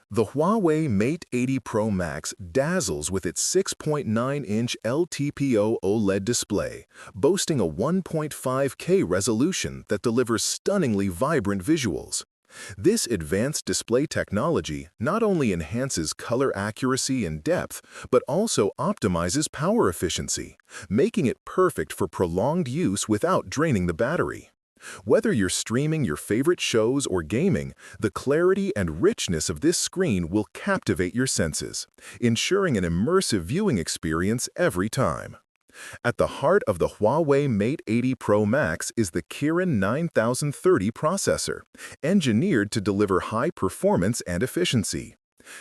The Huawei Mate 80 Pro Max dazzles with its 6.9-inch LTPO OLED display, boasting a 1.5K resolution that delivers stunningly vibrant visuals. This advanced display technology not only enhances color accuracy and depth, but also optimizes power efficiency, making it perfect for prolonged use without draining the battery. Whether you're streaming your favorite shows or gaming, the clarity and richness of this screen will captivate your senses, ensuring an immersive viewing experience every time. At the heart of the Huawei Mate 80 Pro Max is the Kirin 9030 processor, engineered to deliver high performance and efficiency.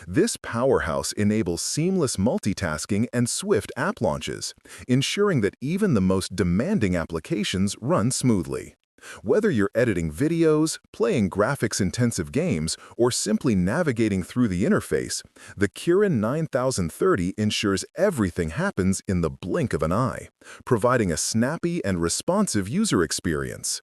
This powerhouse enables seamless multitasking and swift app launches, ensuring that even the most demanding applications run smoothly. Whether you're editing videos, playing graphics-intensive games, or simply navigating through the interface, the Kirin 9030 ensures everything happens in the blink of an eye, providing a snappy and responsive user experience.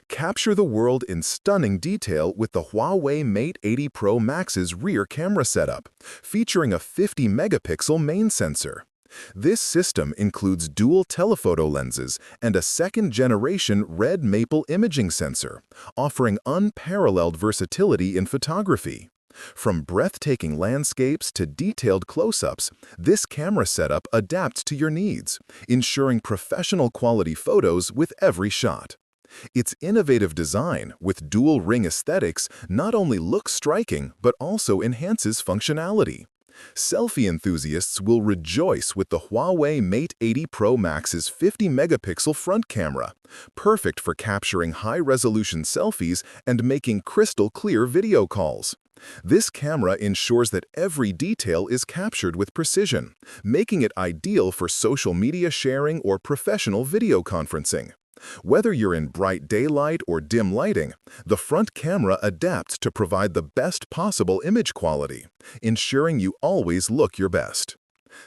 Capture the world in stunning detail with the Huawei Mate 80 Pro Max's rear camera setup, featuring a 50-megapixel main sensor. This system includes dual telephoto lenses and a second-generation red maple imaging sensor, offering unparalleled versatility in photography. From breathtaking landscapes to detailed close-ups, this camera setup adapts to your needs, ensuring professional-quality photos with every shot. Its innovative design, with dual-ring aesthetics, not only looks striking but also enhances functionality. Selfie enthusiasts will rejoice with the Huawei Mate 80 Pro Max's 50-megapixel front camera, perfect for capturing high-resolution selfies and making crystal-clear video calls. This camera ensures that every detail is captured with precision, making it ideal for social media sharing or professional video conferencing. Whether you're in bright daylight or dim lighting, the front camera adapts to provide the best possible image quality, ensuring you always look your best.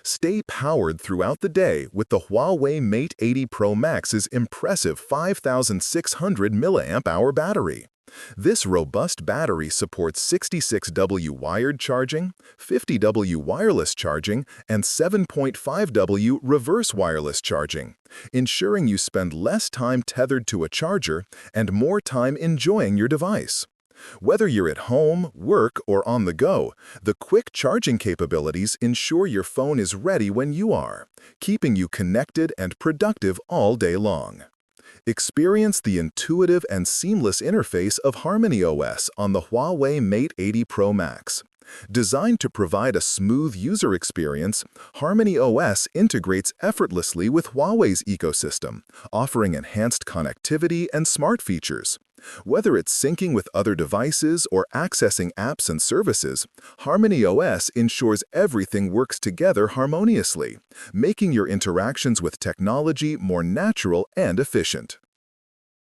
Stay powered throughout the day with the Huawei Mate 80 Pro Max's impressive 5,600 mAh battery. This robust battery supports 66W wired charging, 50W wireless charging, and 7.5W reverse wireless charging, ensuring you spend less time tethered to a charger and more time enjoying your device. Whether you're at home, work, or on the go, the quick charging capabilities ensure your phone is ready when you are, keeping you connected and productive all day long. Experience the intuitive and seamless interface of HarmonyOS on the Huawei Mate 80 Pro Max. Designed to provide a smooth user experience, HarmonyOS integrates effortlessly with Huawei's ecosystem, offering enhanced connectivity and smart features. Whether it's syncing with other devices or accessing apps and services, HarmonyOS ensures everything works together harmoniously, making your interactions with technology more natural and efficient.